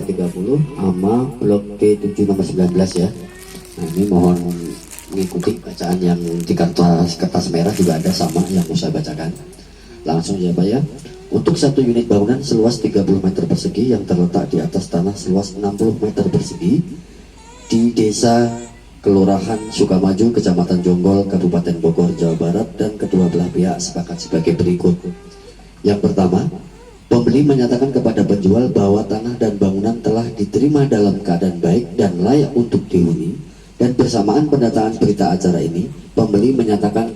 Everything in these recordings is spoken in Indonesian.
nomor 30 sama blok D7 nomor 19 ya. Nah ini mohon mengikuti bacaan yang di kertas merah juga ada sama yang mau saya bacakan. Langsung ya Pak ya. Untuk satu unit bangunan seluas 30 meter persegi yang terletak di atas tanah seluas 60 meter persegi di desa Kelurahan Sukamaju, Kecamatan Jonggol, Kabupaten Bogor, Jawa Barat, dan kedua belah pihak sepakat sebagai berikut. Yang pertama, pembeli menyatakan kepada penjual bahwa tanah dan bangunan telah diterima dalam keadaan baik dan layak untuk dihuni, dan bersamaan pendataan berita acara ini, pembeli menyatakan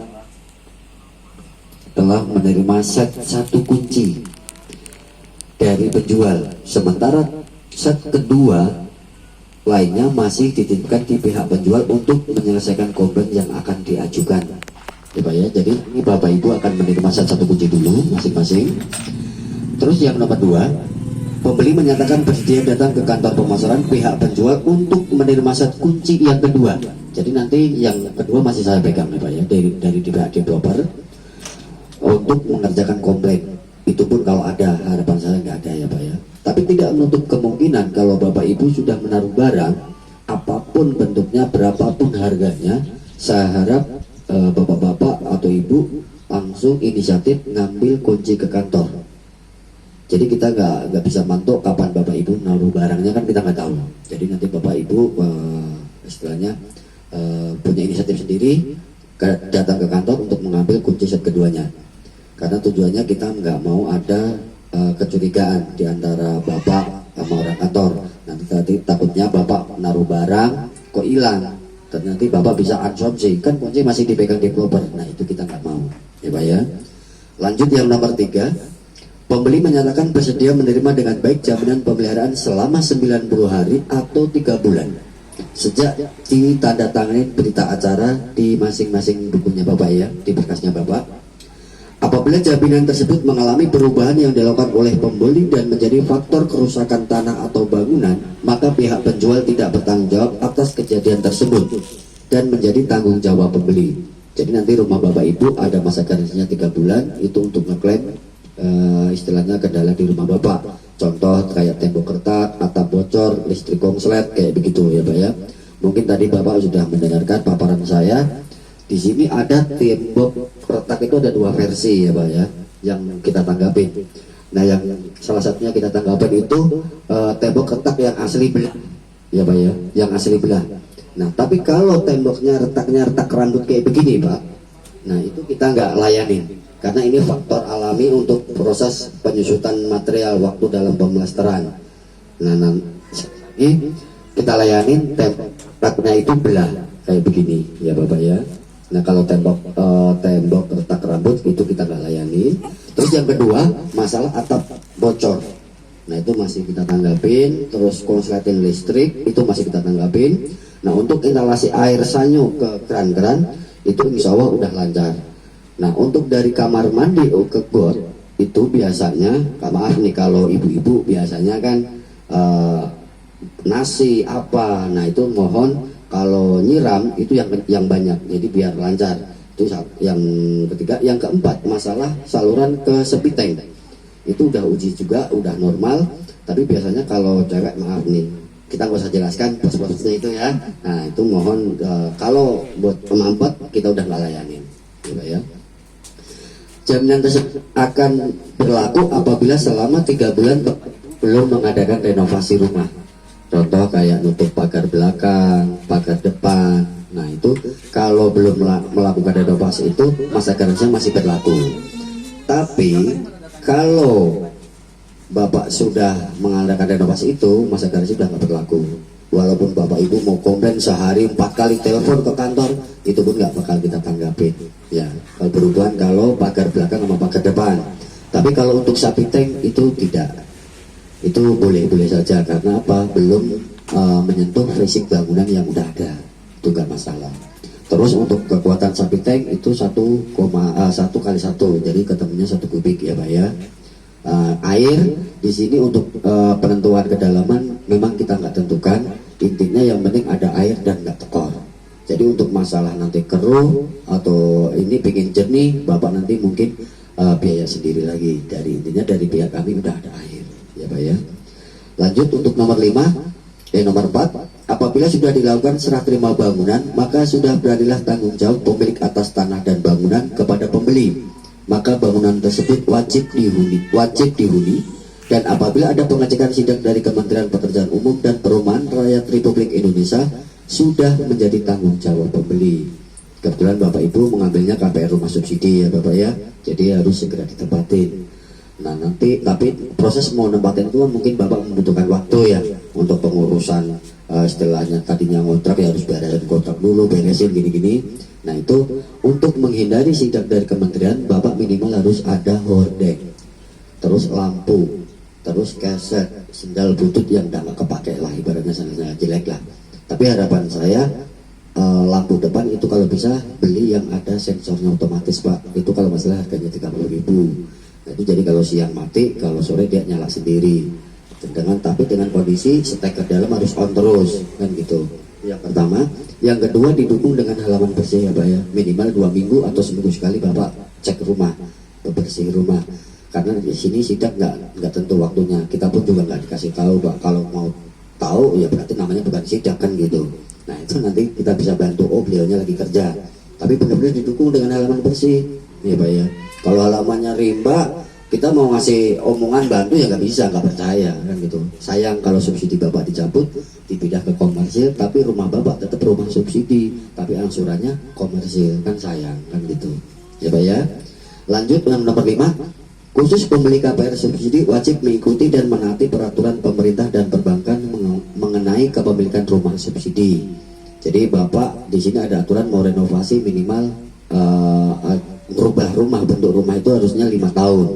telah menerima set satu kunci dari penjual, sementara set kedua lainnya masih dititipkan di pihak penjual untuk menyelesaikan komplain yang akan diajukan. Ya Pak ya, jadi ini Bapak Ibu akan menerima set satu kunci dulu masing-masing. Terus yang nomor 2, pembeli menyatakan bersedia datang ke kantor pemasaran pihak penjual untuk menerima set kunci yang kedua. Jadi nanti yang kedua masih saya pegang ya Pak ya, dari pihak developer untuk mengerjakan komplain. Itu pun kalau ada, harapan saya nggak ada ya Pak ya. Tapi tidak menutup kemungkinan kalau Bapak Ibu sudah menaruh barang apapun bentuknya, berapapun harganya, saya harap Bapak-bapak atau Ibu langsung inisiatif ngambil kunci ke kantor. Jadi kita nggak bisa mantuk kapan Bapak Ibu naruh barangnya, kan kita nggak tahu. Jadi nanti Bapak Ibu istilahnya punya inisiatif sendiri datang ke kantor untuk mengambil kunci set keduanya. Karena tujuannya kita nggak mau ada kecurigaan di antara Bapak sama orang kantor. Nanti takutnya Bapak naruh barang kok hilang, dan nanti Bapak bisa asumsi kan kunci masih dipegang developer. Nah itu kita nggak mau ya Pak ya. Lanjut yang nomor 3, pembeli menyatakan bersedia menerima dengan baik jaminan pemeliharaan selama 90 hari atau 3 bulan sejak ditandatangani berita acara di masing-masing bukunya Bapak ya, di berkasnya Bapak. Apabila jaminan tersebut mengalami perubahan yang dilakukan oleh pembeli dan menjadi faktor kerusakan tanah atau bangunan, maka pihak penjual tidak bertanggung jawab atas kejadian tersebut dan menjadi tanggung jawab pembeli. Jadi nanti rumah Bapak Ibu ada masa garansinya 3 bulan itu untuk ngeklaim istilahnya kendala di rumah Bapak. Contoh kayak tembok retak, atap bocor, listrik konslet, kayak begitu ya Pak ya. Mungkin tadi Bapak sudah mendengarkan paparan saya. Di sini ada tembok retak itu ada 2 versi ya Pak ya, yang kita tanggapin. Nah yang salah satunya kita tanggapin itu tembok retak yang asli belah ya Pak ya, yang asli belah. Nah tapi kalau temboknya retaknya retak rambut kayak begini Pak, nah itu kita nggak layanin. Karena ini faktor alami untuk proses penyusutan material waktu dalam pemelasteran. Nah ini kita layanin temboknya itu belah kayak begini ya Bapak ya. Nah kalau tembok retak rambut itu kita nggak layani. Terus yang kedua masalah atap bocor. Nah itu masih kita tanggapin. Terus konsleting listrik itu masih kita tanggapin. Nah untuk instalasi air sanyo ke keran-keran itu insya Allah udah lancar. Nah untuk dari kamar mandi ke got itu biasanya, maaf nih kalau ibu-ibu biasanya kan nasi apa, nah itu mohon kalau nyiram itu yang banyak, jadi biar lancar. Itu yang ketiga. Yang keempat masalah saluran ke sepiteng itu udah uji juga, udah normal. Tapi biasanya kalau cewek, maaf nih kita nggak usah jelaskan proses-prosesnya itu ya. Nah itu mohon kalau buat pemampet kita udah nggak layanin gitu ya. Jaminan tersebut akan berlaku apabila selama 3 bulan belum mengadakan renovasi rumah. Contoh kayak nutup pagar belakang, pagar depan. Nah itu kalau belum melakukan renovasi itu masa garansinya masih berlaku. Tapi kalau Bapak sudah mengadakan renovasi itu masa garansi sudah nggak berlaku. Walaupun Bapak Ibu mau komplain sehari 4 kali telepon ke kantor, itu pun nggak bakal kita tanggapin. Ya, kalau berhubungan kalau pagar belakang sama pagar depan. Tapi kalau untuk sapi tank itu tidak. Itu boleh-boleh saja karena apa? Belum menyentuh fisik bangunan yang udah ada. Itu nggak masalah. Terus untuk kekuatan sapi tank itu 1 kali 1, jadi ketemunya 1 kubik ya Pak ya. Air di sini untuk penentuan kedalaman memang kita nggak tentukan. Intinya yang penting ada air dan nggak tekor. Jadi untuk masalah nanti keruh atau ini pengen jernih, Bapak nanti mungkin biaya sendiri lagi. Dari intinya dari pihak kami udah ada air, ya Pak ya. Lanjut untuk nomor 5, nomor 4, apabila sudah dilakukan serah terima bangunan, maka sudah beralihlah tanggung jawab pemilik atas tanah dan bangunan kepada pembeli. Maka bangunan tersebut wajib dihuni, dan apabila ada pengecekan sidak dari Kementerian Pekerjaan Umum dan Perumahan Rakyat Republik Indonesia, sudah menjadi tanggung jawab pembeli. Kebetulan Bapak Ibu mengambilnya KPR rumah subsidi ya Bapak ya, jadi harus segera ditempatin. Nah nanti, tapi proses mau nempatin itu mungkin Bapak membutuhkan waktu ya, untuk pengurusan istilahnya tadinya ngontrak ya harus beresin kontrak dulu, beresin gini-gini. Nah itu untuk menghindari sidak dari kementerian, Bapak minimal harus ada hordeng, terus lampu, terus keset, sendal butut yang nggak kepake lah, ibaratnya sandalnya jelek lah. Tapi harapan saya lampu depan itu kalau bisa beli yang ada sensornya otomatis Pak. Itu kalau masalah harganya 30.000. Nah, itu jadi kalau siang mati, kalau sore dia nyala sendiri. Tapi dengan kondisi steker dalam harus on terus kan gitu. Yang pertama, yang kedua didukung dengan halaman bersih ya Pak ya. Minimal 2 minggu atau seminggu sekali Bapak cek rumah, bersih rumah. Karena di sini sidak nggak tentu waktunya. Kita pun juga nggak dikasih tahu Pak. Kalau mau tahu ya berarti namanya bukan sidak kan gitu. Nah itu nanti kita bisa bantu, oh beliaunya lagi kerja, tapi benar-benar didukung dengan halaman bersih ya Pak ya. Kalau halamannya rimba, kita mau ngasih omongan bantu ya nggak bisa, nggak percaya kan gitu. Sayang kalau subsidi Bapak dicabut, dipindah ke komersil, tapi rumah Bapak tetap rumah subsidi, tapi angsurannya komersil, kan sayang kan gitu ya Pak ya. Lanjut yang nomor 5, khusus pembeli KPR subsidi wajib mengikuti dan menaati peraturan pemerintah dan perbankan mengenai kepemilikan rumah subsidi. Jadi Bapak di sini ada aturan mau renovasi minimal merubah rumah, bentuk rumah itu harusnya 5 tahun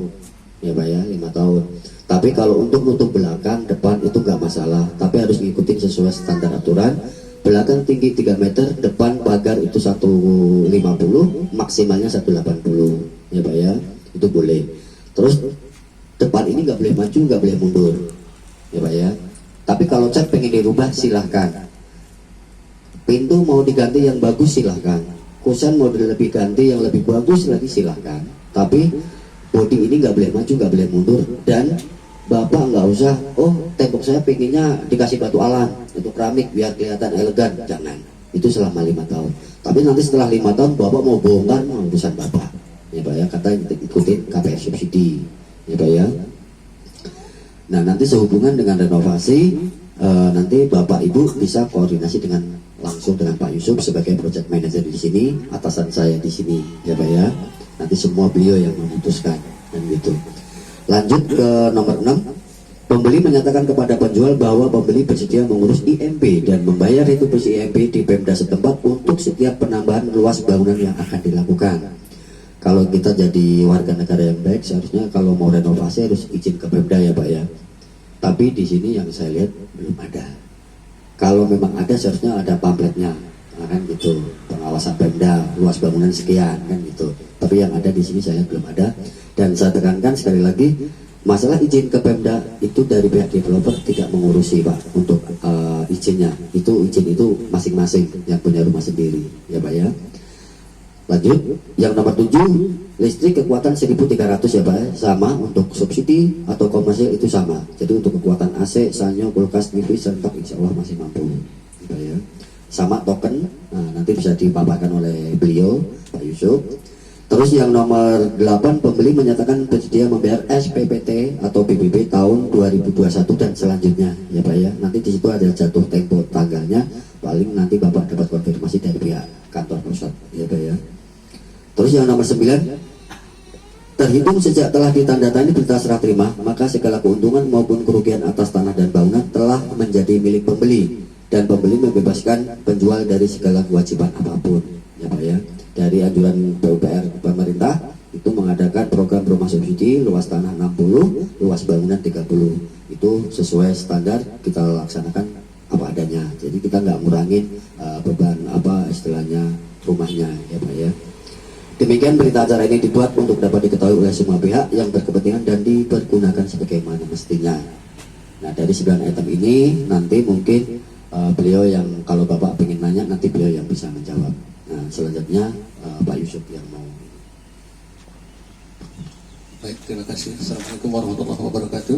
ya Pak ya, 5 tahun. Tapi kalau untuk nutup belakang, depan itu nggak masalah, tapi harus ngikutin sesuai standar aturan. Belakang tinggi 3 meter, depan pagar itu 150, maksimalnya 180 ya Pak ya, itu boleh. Terus depan ini nggak boleh maju, nggak boleh mundur ya Pak ya. Tapi kalau cat pengen dirubah silahkan. Pintu mau diganti yang bagus silahkan. Kusen mau lebih ganti yang lebih bagus lagi silahkan. Tapi bodi ini nggak boleh maju, nggak boleh mundur. Dan Bapak nggak usah, oh tembok saya pengennya dikasih batu alam, itu keramik biar kelihatan elegan. Jangan. Itu selama 5 tahun. Tapi nanti setelah 5 tahun Bapak mau bongkar, mau urusan Bapak ya Pak ya, kata ikutin KPR subsidi ya Pak ya. Nah nanti sehubungan dengan renovasi, nanti Bapak Ibu bisa koordinasi dengan langsung dengan Pak Yusuf sebagai project manager di sini, atasan saya di sini ya Pak ya. Nanti semua beliau yang memutuskan dan gitu. Lanjut ke nomor 6, pembeli menyatakan kepada penjual bahwa pembeli bersedia mengurus IMB dan membayar retribusi IMB di Pemda setempat untuk setiap penambahan luas bangunan yang akan dilakukan. Kalau kita jadi warga negara yang baik, seharusnya kalau mau renovasi harus izin ke Pemda ya Pak ya. Tapi di sini yang saya lihat belum ada. Kalau memang ada seharusnya ada pamfletnya, kan gitu, pengawasan Pemda, luas bangunan sekian kan gitu. Tapi yang ada di sini saya lihat belum ada. Dan saya tekankan sekali lagi, masalah izin ke Pemda itu dari pihak developer tidak mengurusi Pak untuk izinnya. Itu izin itu masing-masing yang punya rumah sendiri ya Pak ya. Lanjut, yang nomor 7, listrik kekuatan 1300 ya Pak ya, sama untuk subsidi atau komersil itu sama. Jadi untuk kekuatan AC, sanyo, kulkas, TV, sentok insya Allah masih mampu Pak ya. Sama token, nah, nanti bisa dipaparkan oleh beliau Pak Yusuf. Terus yang nomor 8, pembeli menyatakan bersedia membayar SPPT atau PBB tahun 2021 dan selanjutnya ya Pak ya. Nanti di situ ada jatuh tempo tanggalnya, paling nanti Bapak dapat konfirmasi dari pihak kantor pusat ya Pak ya. Terus yang nomor 9, terhitung sejak telah ditandatangani berita serah terima, maka segala keuntungan maupun kerugian atas tanah dan bangunan telah menjadi milik pembeli, dan pembeli membebaskan penjual dari segala kewajiban apapun ya Pak ya. Dari anjuran PUPR pemerintah itu mengadakan program rumah subsidi luas tanah 60, luas bangunan 30. Itu sesuai standar kita laksanakan apa adanya. Jadi kita nggak ngurangin beban apa istilahnya rumahnya ya Pak ya. Demikian berita acara ini dibuat untuk dapat diketahui oleh semua pihak yang berkepentingan dan dipergunakan sebagaimana mestinya. Nah dari 9 item ini nanti mungkin beliau yang kalau Bapak ingin nanya nanti beliau yang bisa menjawab. Nah selanjutnya Pak Yusuf yang mau. Baik, terima kasih. Assalamualaikum warahmatullahi wabarakatuh.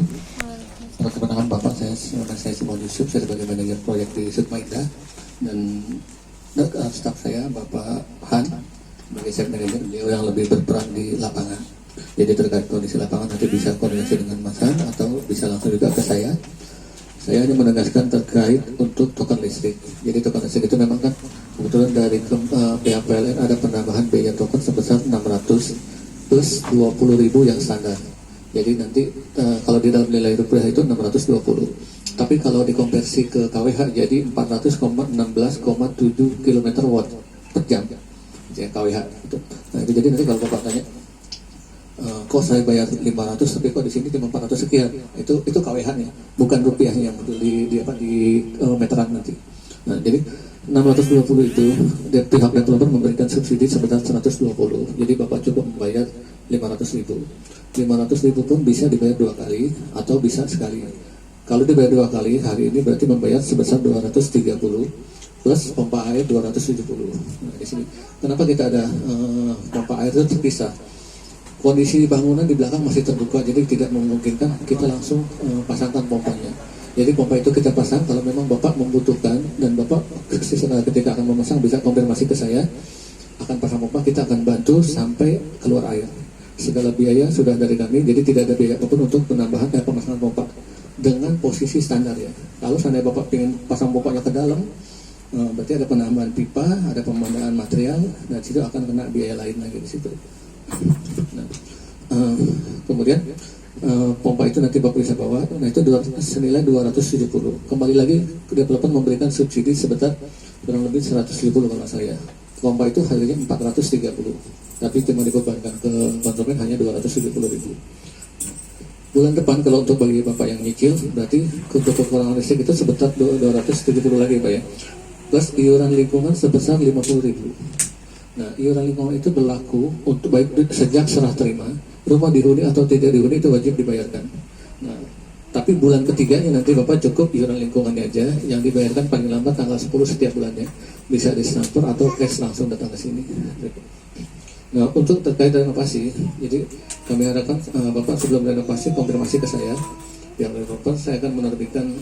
perkenalkan Bapak, nama saya Simon Yusuf, saya sebagai manajer proyek di Sukmaindah, dan staf saya Bapak Han sebagai site manager, beliau yang lebih berperan di lapangan. Jadi terkait kondisi lapangan nanti bisa koordinasi dengan Mas Han atau bisa langsung juga ke saya. Saya hanya menegaskan terkait untuk token listrik. Jadi token listrik itu memang kan kebetulan dari pihak PLN ada penambahan biaya token sebesar 600 plus 20.000 yang standar. Jadi nanti kalau di dalam nilai rupiah itu 620. Tapi kalau dikonversi ke KWH jadi 400,16,7 km watt per jam. Jadi KWH itu. Nah itu jadi nanti kalau Bapak tanya, kok saya bayar 500 tapi kok di sini cuma 400 sekian, itu KWH-nya, bukan rupiahnya yang di meteran nanti. Nah jadi 620 itu pihak developer memberikan subsidi sebesar 120, jadi Bapak cukup membayar 500.000. 500.000 pun bisa dibayar 2 kali atau bisa sekali. Kalau dibayar 2 kali hari ini berarti membayar sebesar 230 plus pompa air 270. Nah di sini kenapa kita ada pompa air itu terpisah? Kondisi bangunan di belakang masih terbuka, jadi tidak memungkinkan kita langsung pasangkan pompanya. Jadi pompa itu kita pasang kalau memang Bapak membutuhkan dan Bapak ketika akan memasang bisa konfirmasi ke saya, akan pasang pompa, kita akan bantu sampai keluar air. Segala biaya sudah dari kami, jadi tidak ada biaya apapun untuk penambahan pemasangan pompa dengan posisi standar ya. Kalau seandainya Bapak ingin pasang pompanya ke dalam, berarti ada penambahan pipa, ada pemandaan material, dan situ akan kena biaya lain lagi di situ. Nah, kemudian pompa itu nanti Bapak bisa bawa, nah itu senilai 270. Kembali lagi developer memberikan subsidi sebesar kurang lebih 100.000 kalau saya. Pompa itu harganya 430, tapi cuma dibebankan ke konsumen hanya 270.000. Bulan depan kalau untuk bagi Bapak yang nyicil, berarti untuk kekurangan listrik itu sebesar 270 lagi Pak ya, plus iuran lingkungan sebesar 50.000. Nah, iuran lingkungan itu berlaku untuk baik sejak serah terima, rumah dihuni atau tidak dihuni itu wajib dibayarkan. Nah, tapi bulan ketiganya nanti Bapak cukup iuran lingkungannya aja yang dibayarkan paling lambat tanggal 10 setiap bulannya. Bisa ditransfer atau cash langsung datang ke sini. Nah, untuk terkait renovasi, jadi kami harapkan Bapak sebelum renovasi konfirmasi ke saya. Yang developer saya akan menerbitkan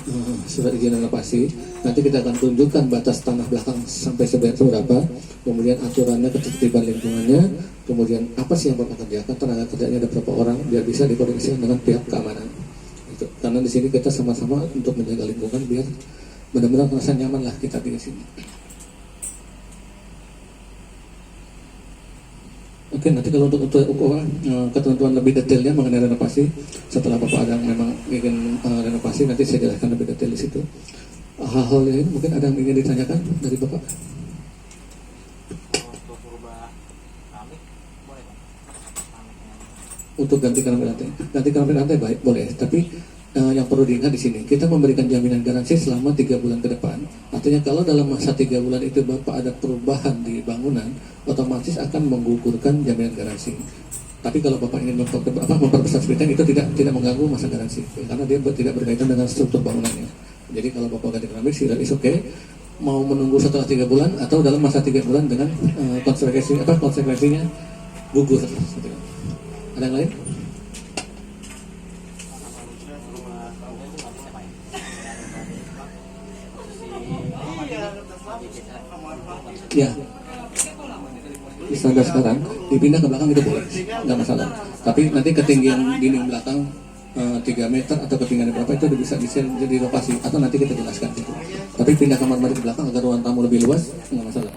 surat izin renovasi. Nanti kita akan tunjukkan batas tanah belakang sampai seberapa, kemudian aturannya, ketertiban lingkungannya, kemudian apa sih yang Bapak kerjakan, tenaga kerjanya ada berapa orang, biar bisa dikoordinasikan dengan pihak keamanan. Itu. Karena di sini kita sama-sama untuk menjaga lingkungan biar benar-benar merasa nyaman lah kita di sini. Oke, nanti kalau untuk ketentuan lebih detailnya mengenai renovasi, setelah Bapak ada yang memang ingin renovasi, nanti saya jelaskan lebih detail di situ. Hal-hal lain mungkin ada yang ingin ditanyakan dari Bapak? Untuk ganti kanopin lantai baik boleh, tapi yang perlu diingat di sini, kita memberikan jaminan garansi selama 3 bulan ke depan. Artinya kalau dalam masa 3 bulan itu Bapak ada perubahan di bangunan, otomatis akan menggugurkan jaminan garansi. Tapi kalau Bapak ingin memperbesar sebidang itu tidak mengganggu masa garansi, karena dia tidak berkaitan dengan struktur bangunannya. Jadi kalau Bapak ganti keramik, sih is okay. Mau menunggu setelah 3 bulan atau dalam masa 3 bulan dengan konsekuensinya gugur. Ada yang lain? Ya, di standar sekarang dipindah ke belakang itu boleh, nggak masalah. Tapi nanti ketinggian dinding belakang 3 meter atau ketinggian berapa itu bisa jadi lokasi atau nanti kita jelaskan gitu. Tapi pindah kamar mandi ke belakang agar ruang tamu lebih luas nggak masalah.